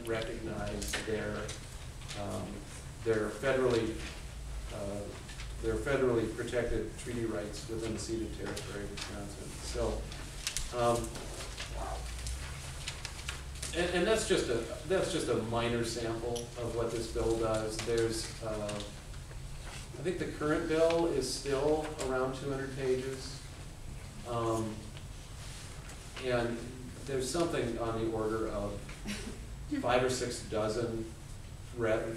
doesn't recognize their federally protected treaty rights within the ceded territory of Wisconsin. So, and that's just a minor sample of what this bill does. There's, I think the current bill is still around 200 pages, and there's something on the order of 5 or 6 dozen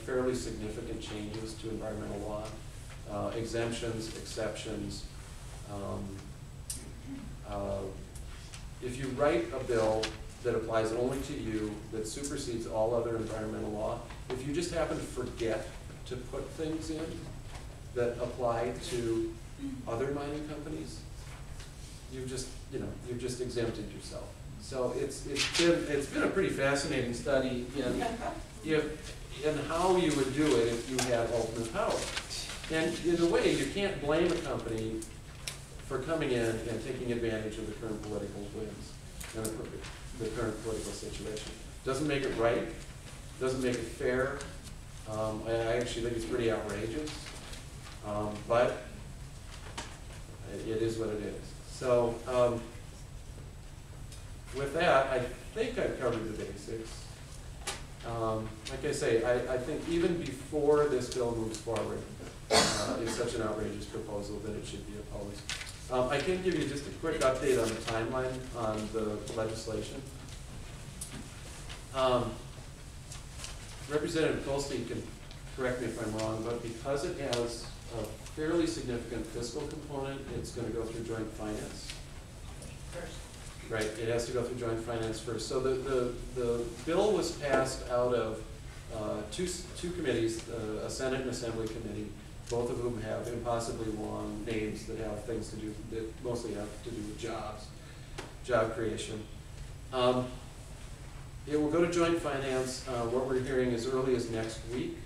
fairly significant changes to environmental law. Exemptions, exceptions. If you write a bill that applies only to you, that supersedes all other environmental law, if you just happen to forget to put things in that apply to other mining companies, you've just exempted yourself. So it's been a pretty fascinating study in how you would do it if you had ultimate power. And in a way, you can't blame a company for coming in and taking advantage of the current political winds and the current political situation. Doesn't make it right, doesn't make it fair. I actually think it's pretty outrageous, but it is what it is. So with that, I think I've covered the basics. Like I say, I think even before this bill moves forward, it's such an outrageous proposal that it should be opposed. I can give you just a quick update on the timeline on the legislation. Representative Kolste can correct me if I'm wrong, but because it has a fairly significant fiscal component, it's going to go through joint finance. Right, it has to go through joint finance first. So the bill was passed out of two committees, a Senate and Assembly committee, both of whom have impossibly long names that have things to do, that mostly have to do with job creation. It will go to joint finance, what we're hearing as early as next week.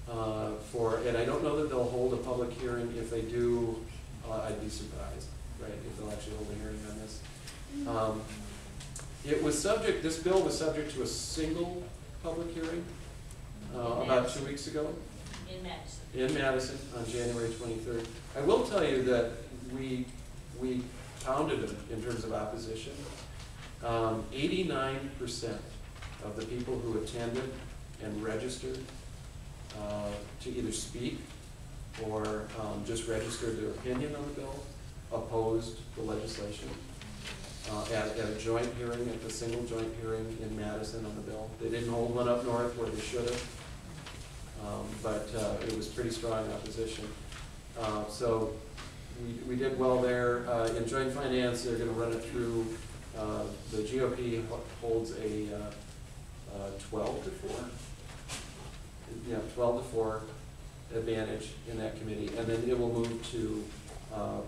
And I don't know that they'll hold a public hearing. If they do, I'd be surprised, right, if they'll actually hold a hearing on this. This bill was subject to a single public hearing about 2 weeks ago. In Madison on January 23rd. I will tell you that we pounded them in terms of opposition. 89% of the people who attended and registered to either speak or just register their opinion on the bill opposed the legislation at a joint hearing, at the single joint hearing in Madison on the bill. They didn't hold one up north where they should have. But it was pretty strong opposition. So we did well there. In joint finance, they're going to run it through, the GOP holds a 12 to 4. Yeah, 12 to 4 advantage in that committee. And then it will move to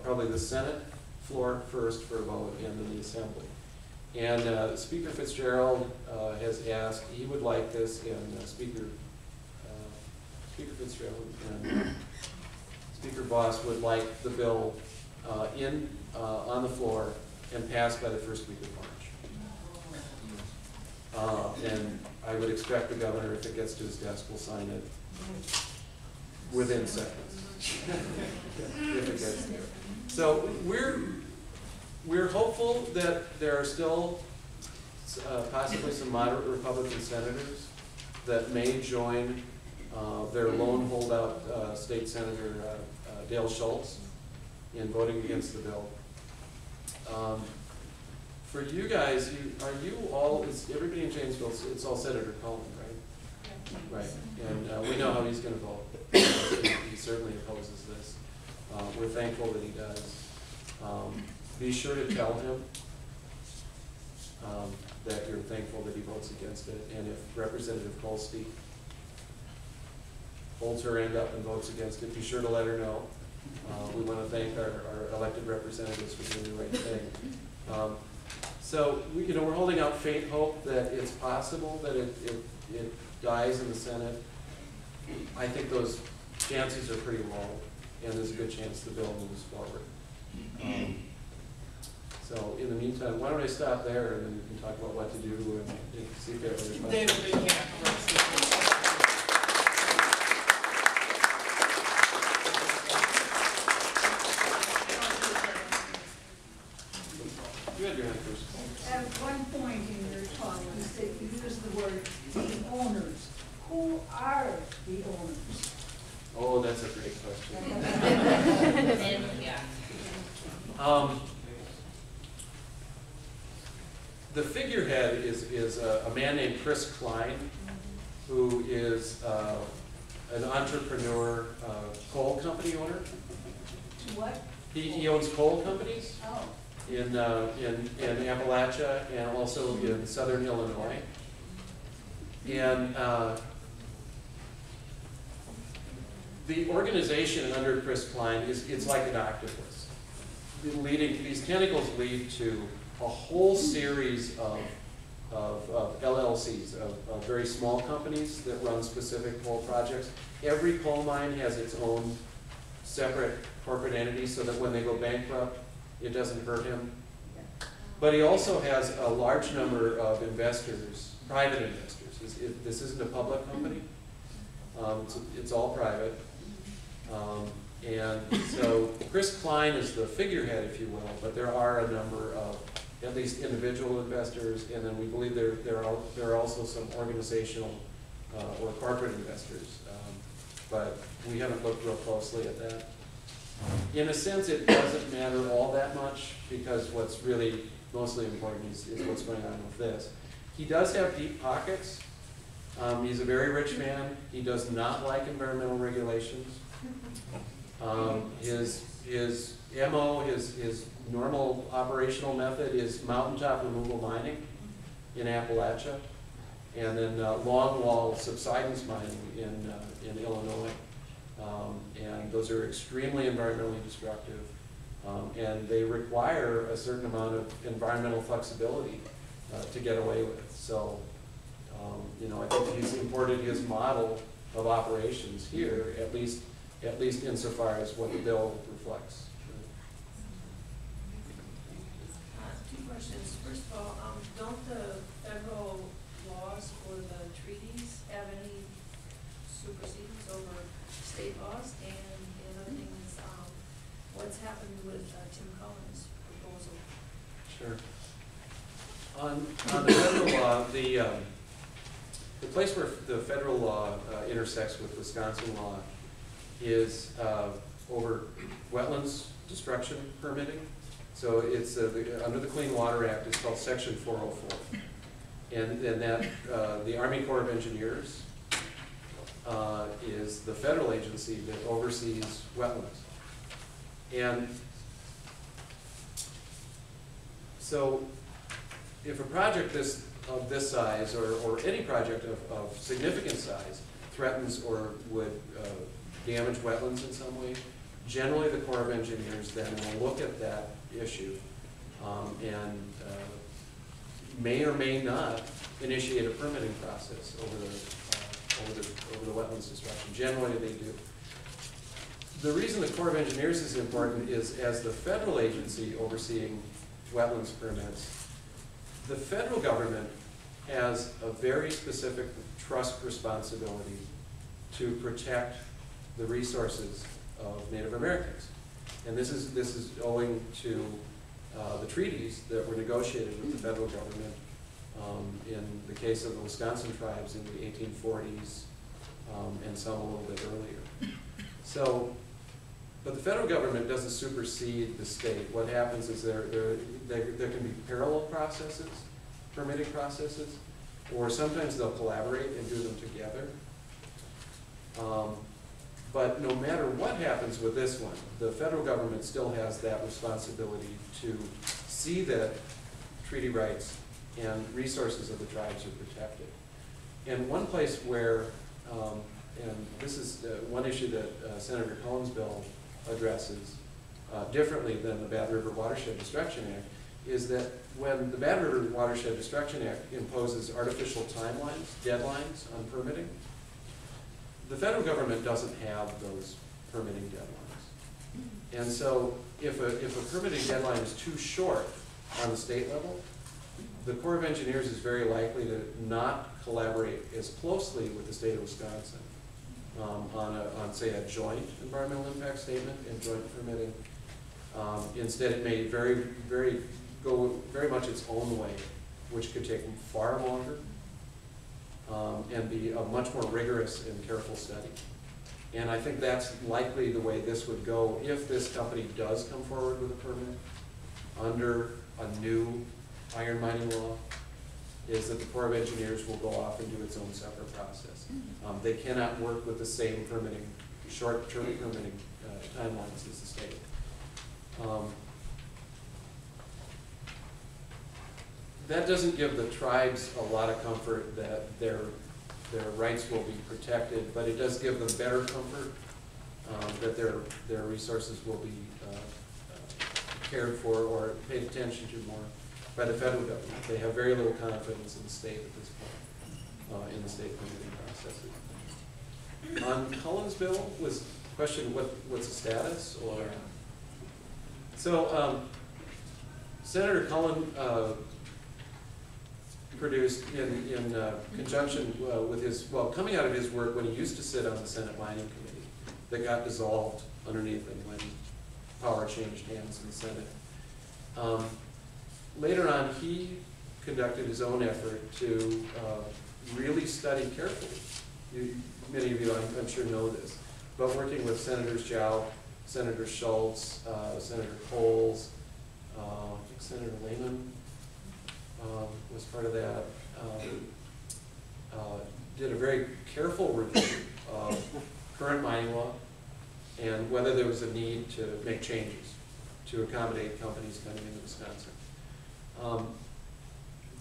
probably the Senate floor first for a vote, and then the Assembly. And Speaker Fitzgerald has asked, he would like this, and Speaker Fitzgerald and Speaker Boss would like the bill on the floor and passed by the first week of March. And I would expect the governor, if it gets to his desk, will sign it within seconds. If it gets there. So we're hopeful that there are still possibly some moderate Republican senators that may join their lone holdout state senator Dale Schultz in voting against the bill. For you guys, are you all? Is everybody in Janesville? It's all Senator Cohen, right? Right, and we know how he's going to vote. He certainly opposes this. We're thankful that he does. Be sure to tell him that you're thankful that he votes against it, and if Representative Kolste holds her end up and votes against it, be sure to let her know. We want to thank our elected representatives for doing the right thing. So we're holding out faint hope that it's possible that it dies in the Senate. I think those chances are pretty low, and there's a good chance the bill moves forward. So in the meantime, why don't I stop there and then we can talk about what to do and see if there are other David, questions. they can't. You had your hand first. At one point in your talk, you said you used the word the owners. Who are the owners? Oh, that's a great question. Yeah. The figurehead is a man named Chris Klein, who is an entrepreneur, coal company owner. To what? He owns coal companies Oh, in Appalachia and also in southern Illinois. And the organization under Chris Klein it's like an octopus. These tentacles lead to a whole series of LLCs, of very small companies that run specific coal projects. Every coal mine has its own separate corporate entity so that when they go bankrupt, it doesn't hurt him. But he also has a large number of investors, private investors. This isn't a public company. It's all private. And so Chris Klein is the figurehead, if you will, but there are a number of at least individual investors, and then we believe there are also some organizational or corporate investors. But we haven't looked real closely at that. In a sense, it doesn't matter all that much because what's really mostly important is what's going on with this. He does have deep pockets. He's a very rich man. He does not like environmental regulations. His MO, his normal operational method is mountaintop removal mining in Appalachia, and then long wall subsidence mining in Illinois. And those are extremely environmentally destructive, and they require a certain amount of environmental flexibility to get away with. So, I think he's imported his model of operations here, at least insofar as what the bill reflects. Two questions. First of all, don't the federal laws or the treaties have any supersedence over state laws? And the other thing is, what's happened with Tim Cullen's proposal? Sure. On the federal law, the place where the federal law intersects with Wisconsin law is over wetlands destruction permitting. So it's under the Clean Water Act, it's called Section 404. And that the Army Corps of Engineers is the federal agency that oversees wetlands. And so if a project of this size, or any project of significant size, threatens or would damage wetlands in some way, generally the Corps of Engineers then will look at that issue and may or may not initiate a permitting process over the wetlands destruction. Generally they do. The reason the Corps of Engineers is important is as the federal agency overseeing wetlands permits, the federal government has a very specific trust responsibility to protect the resources of Native Americans. And this is owing to the treaties that were negotiated with the federal government in the case of the Wisconsin tribes in the 1840s and some a little bit earlier. So, but the federal government doesn't supersede the state. What happens is there can be parallel processes, permitting processes, or sometimes they'll collaborate and do them together. But no matter what happens with this one, the federal government still has that responsibility to see that treaty rights and resources of the tribes are protected. And one place where, and this is one issue that Senator Cohen's bill addresses differently than the Bad River Watershed Destruction Act, is that when the Bad River Watershed Destruction Act imposes artificial timelines, deadlines on permitting, the federal government doesn't have those permitting deadlines. And so if a permitting deadline is too short, on the state level, the Corps of Engineers is very likely to not collaborate as closely with the state of Wisconsin on say, a joint environmental impact statement and joint permitting. Instead, it may go very much its own way, which could take far longer and be a much more rigorous and careful study. And I think that's likely the way this would go if this company does come forward with a permit under a new iron mining law, is that the Corps of Engineers will go off and do its own separate process. They cannot work with the same permitting, short-term permitting timelines as the state. That doesn't give the tribes a lot of comfort that their rights will be protected, but it does give them better comfort that their resources will be cared for or paid attention to more by the federal government. They have very little confidence in the state at this point, in the state permitting processes. On Cullen's bill was the question, what's the status? Or so Senator Cullen produced in conjunction with his, coming out of his work when he used to sit on the Senate Mining Committee that got dissolved underneath him when power changed hands in the Senate. Later on, he conducted his own effort to really study carefully. Many of you, I'm sure, know this, but working with Senators Jow, Senator Schultz, Senator Coles, I think Senator Lehman was part of that, did a very careful review of current mining law and whether there was a need to make changes to accommodate companies coming into Wisconsin.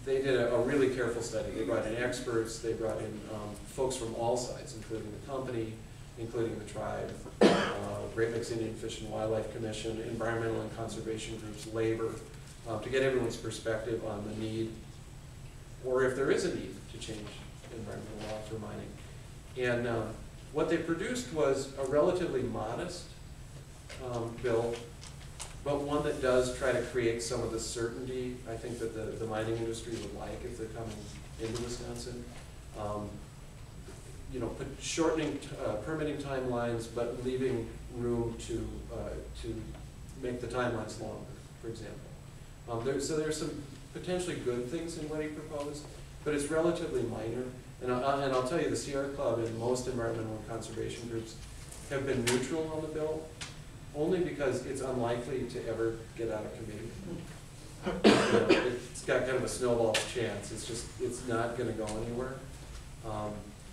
They did a really careful study. They brought in experts, they brought in folks from all sides, including the company, including the tribe, Great Lakes Indian Fish and Wildlife Commission, environmental and conservation groups, labor, to get everyone's perspective on the need, or if there is a need to change environmental law for mining. And what they produced was a relatively modest bill, but one that does try to create some of the certainty I think that the mining industry would like if they're coming into Wisconsin. Shortening permitting timelines, but leaving room to make the timelines longer, for example. So there's some potentially good things in what he proposed, but it's relatively minor. And I'll tell you, the Sierra Club and most environmental and conservation groups have been neutral on the bill, only because it's unlikely to ever get out of committee. It's got kind of a snowball chance. It's not going to go anywhere.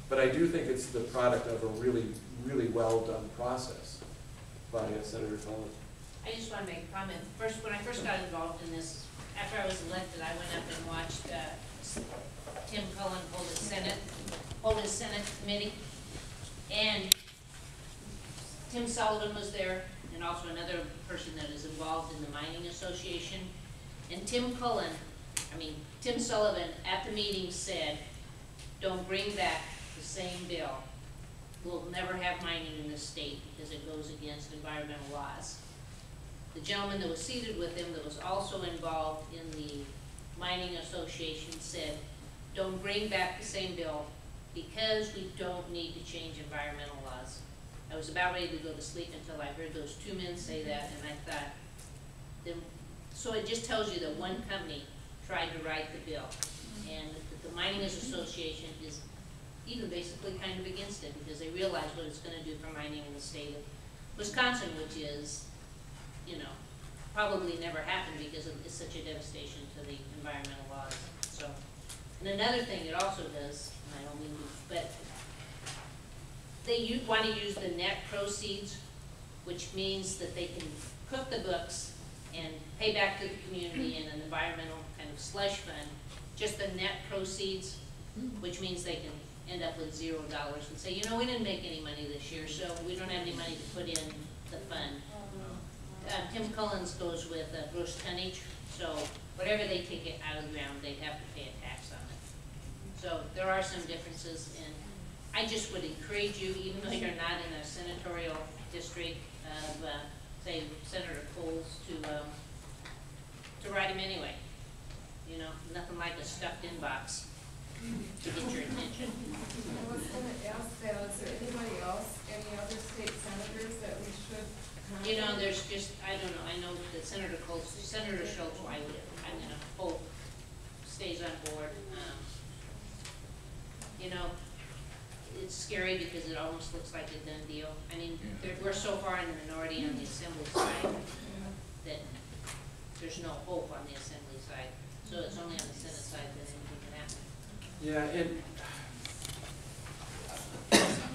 But I do think it's the product of a really, really well done process by Senator Cullen. I just want to make a comment. First, when I first got involved in this, after I was elected, I went up and watched Tim Cullen hold his Senate committee, and Tim Sullivan was there, and also another person that is involved in the Mining Association. And Tim Sullivan at the meeting said, "Don't bring back the same bill. We'll never have mining in this state because it goes against environmental laws." The gentleman that was seated with him that was also involved in the Mining Association said, "Don't bring back the same bill because we don't need to change environmental laws." I was about ready to go to sleep until I heard those two men say that, and I thought, so it just tells you that one company tried to write the bill, and that the Mining Association is even basically kind of against it because they realize what it's going to do for mining in the state of Wisconsin, which is, probably never happened because it's such a devastation to the environmental laws. So, and another thing it also does, and I don't mean to, but they want to use the net proceeds, which means that they can cook the books and pay back to the community in an environmental kind of slush fund, just the net proceeds, which means they can end up with $0 and say, we didn't make any money this year, so we don't have any money to put in the fund. Tim Cullen's goes with gross tonnage, so whatever they take it out of the ground, they have to pay a tax on it. So there are some differences, and I just would encourage you, even though you're not in a senatorial district of, say, Senator Coles, to write them anyway. You know, nothing like a stuffed inbox to get your attention. I was gonna ask that, is there anybody else, any other state senators that we should contact? You know, there's just, I don't know, I know that Senator Kolste, Senator Schultz, I'm gonna hope stays on board. You know, it's scary because it almost looks like a done deal. I mean, we're so far in the minority on the assembly side that there's no hope on the assembly side. So it's only on the Senate side that anything can happen. Yeah, and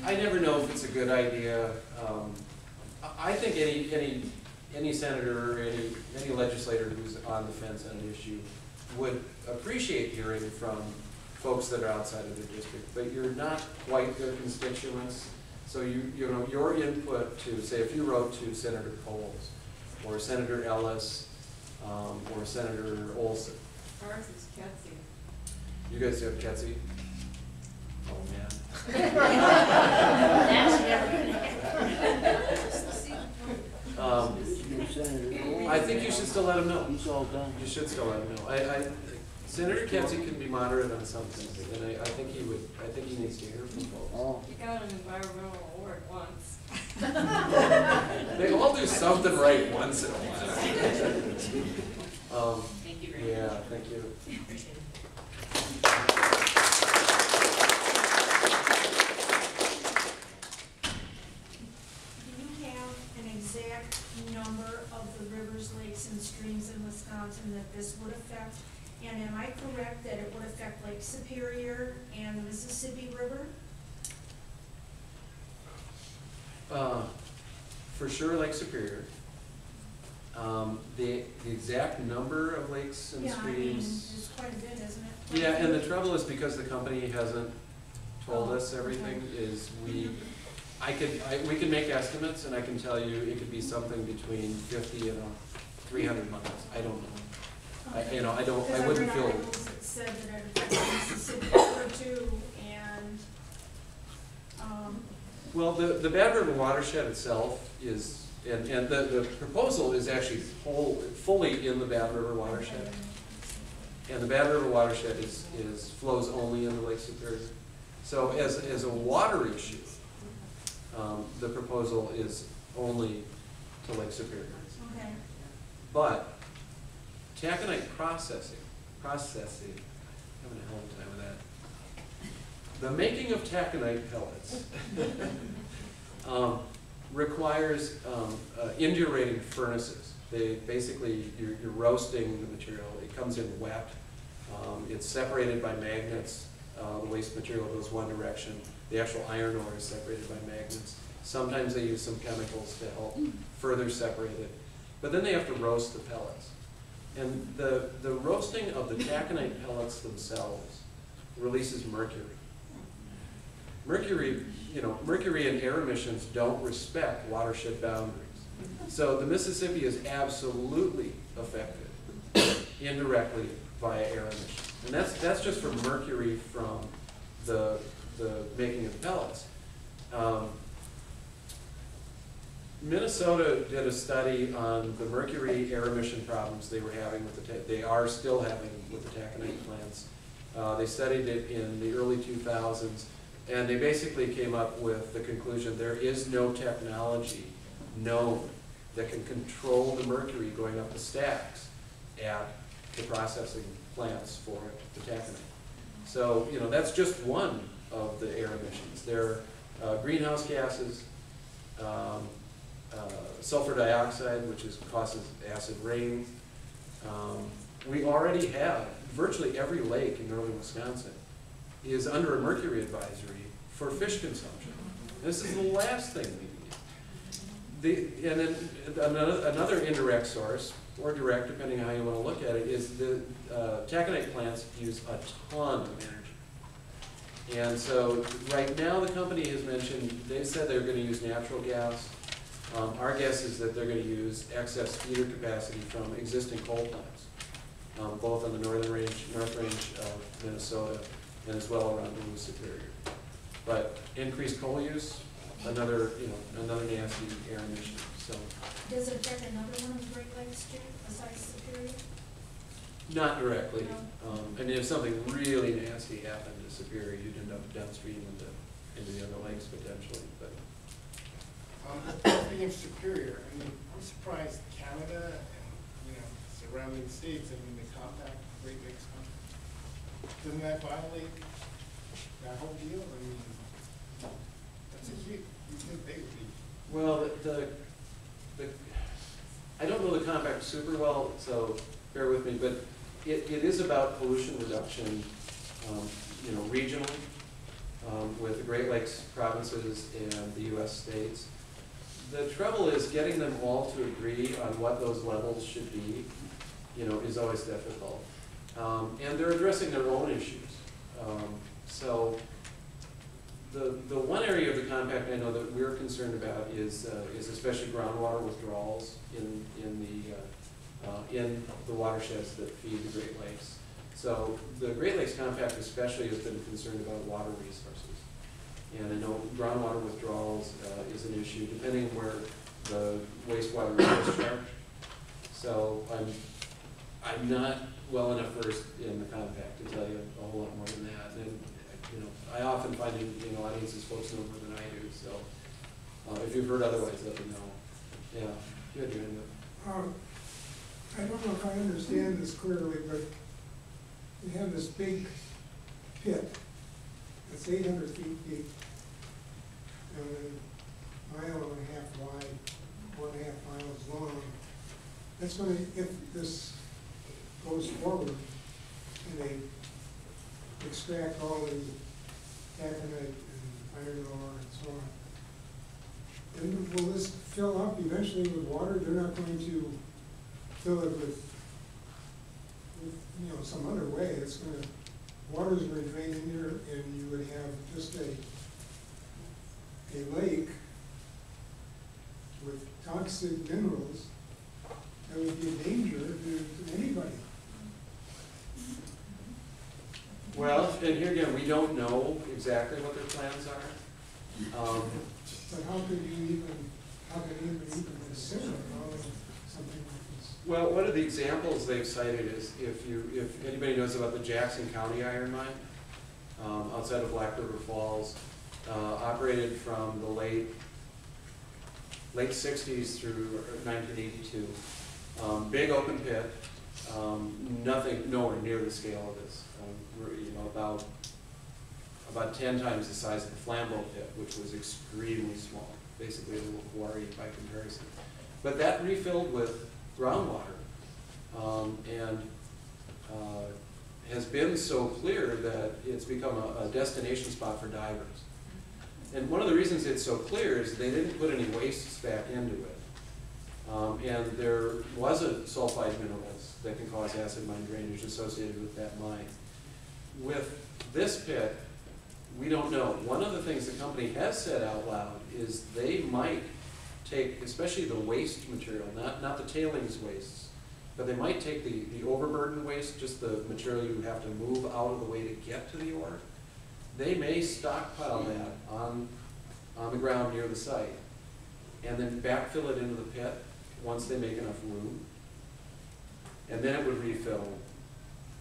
I never know if it's a good idea. I think any senator or any legislator who's on the fence on an issue would appreciate hearing from folks that are outside of their district, but you're not quite their constituents. So you know, your input to, say, if you wrote to Senator Coles or Senator Ellis or Senator Olson. Ours is Kelsey. You guys have Ketsy? Oh, man. That's never gonna happen. I think you should still let him know. He's all done. You should still let him know. Senator Ketsy can be moderate on some things, and I think he would. I think he needs to hear from folks. Oh, He got an environmental award once. They all do something right once in a while. Thank you very much. Yeah, thank you. Appreciate it. Do you have an exact number of the rivers, lakes, and streams in Wisconsin that this would affect? And am I correct that it would affect Lake Superior and the Mississippi River? For sure, Lake Superior. The exact number of lakes and Yeah, I mean, streams. it's quite a bit, isn't it? Yeah, and the trouble is because the company hasn't told Oh, us everything, okay. is we can make estimates, and I can tell you it could be something between 50 and 300 miles. I don't know. I wouldn't feel. Because I read articles that said that it affected Mississippi River too, and, Well, the Bad River watershed itself is, and the proposal is actually fully in the Bad River watershed. And the Bad River watershed flows only into Lake Superior. So as a water issue, the proposal is only to Lake Superior. okay. But taconite processing, I'm having a hell of a time with that. The making of taconite pellets requires indurating furnaces. They basically, you're roasting the material. It comes in wet. It's separated by magnets. The waste material goes one direction. The actual iron ore is separated by magnets. Sometimes they use some chemicals to help further separate it. But then they have to roast the pellets. And the roasting of the taconite pellets themselves releases mercury. Mercury and air emissions don't respect watershed boundaries. So the Mississippi is absolutely affected indirectly via air emissions. And that's just for mercury from the making of pellets. Minnesota did a study on the mercury air emission problems they were having they are still having with the taconite plants. They studied it in the early 2000s, and they basically came up with the conclusion there is no technology known that can control the mercury going up the stacks at the processing plants for the taconite. So, that's just one of the air emissions. There are greenhouse gases, sulfur dioxide, which causes acid rain. We already have, virtually every lake in northern Wisconsin is under a mercury advisory for fish consumption. This is the last thing we need. And then another indirect source, or direct, depending on how you want to look at it, is the taconite plants use a ton of energy. And so right now the company has mentioned, they said they're going to use natural gas. Our guess is that they're going to use excess feeder capacity from existing coal plants, both on the north range of Minnesota and as well around the Superior. But increased coal use, another nasty air emission. So Does it affect another one of the Great Lakes too, besides Superior? Not directly. I mean, if something really nasty happened to Superior, you'd end up downstream into the other lakes potentially, but. Speaking of Superior, I mean, I'm surprised Canada and, surrounding states, I mean, the compact, Great Lakes Compact, doesn't that violate that whole deal? I mean, that's a huge, you think they would be? Well, I don't know the compact super well, so bear with me, but it is about pollution reduction, regionally, with the Great Lakes provinces and the US states. The trouble is getting them all to agree on what those levels should be, is always difficult. And they're addressing their own issues. So the one area of the compact I know that we're concerned about is especially groundwater withdrawals in the watersheds that feed the Great Lakes. So the Great Lakes Compact especially has been concerned about water resources. And I know groundwater withdrawals is an issue depending where the wastewater is discharged. So I'm not well enough versed in the compact to tell you a whole lot more than that. And I often find in audiences folks know more than I do. So if you've heard otherwise, let me know. Yeah, good. You're in the. I don't know if I understand this clearly, but we have this big pit that's 800 feet deep and a mile and a half wide, 1.5 miles long. That's going to, if this goes forward and they extract all the taconite and iron ore and so on, then will this fill up eventually with water? They're not going to fill it with some other way. It's going to, water's going to drain in here, and you would have just a lake with toxic minerals that would be a danger to anybody. Well, and here again, we don't know exactly what their plans are. But how could you even consider something like this? Well, one of the examples they've cited is if anybody knows about the Jackson County iron mine outside of Black River Falls, operated from the late 60s through 1982. Big open pit, nowhere near the scale of this. About 10 times the size of the Flambeau pit, which was extremely small, basically a little quarry by comparison. But that refilled with groundwater and has been so clear that it's become a destination spot for divers. And one of the reasons it's so clear is they didn't put any wastes back into it. And there wasn't sulfide minerals that can cause acid mine drainage associated with that mine. With this pit, we don't know. One of the things the company has said out loud is they might take, especially the waste material, not the tailings wastes, but they might take the overburden waste, just the material you have to move out of the way to get to the ore. They may stockpile that on the ground near the site and then backfill it into the pit once they make enough room. And then it would refill,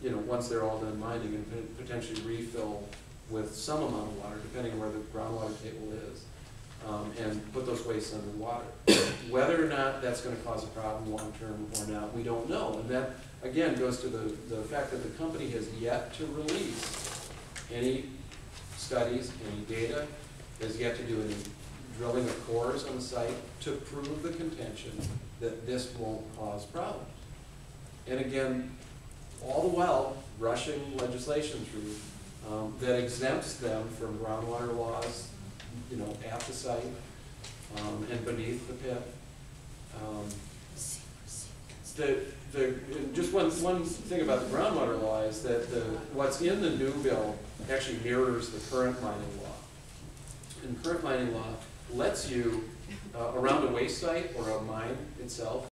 once they're all done mining, and potentially refill with some amount of water, depending on where the groundwater table is, and put those wastes underwater. Whether or not that's going to cause a problem long term or not, we don't know. And that, again, goes to the fact that the company has yet to release any studies, any data, has yet to do any drilling of cores on the site to prove the contention that this won't cause problems. And again, all the while rushing legislation through that exempts them from groundwater laws, at the site and beneath the pit. Just one thing about the groundwater law is that what's in the new bill actually mirrors the current mining law. And current mining law lets you, around a waste site or a mine itself,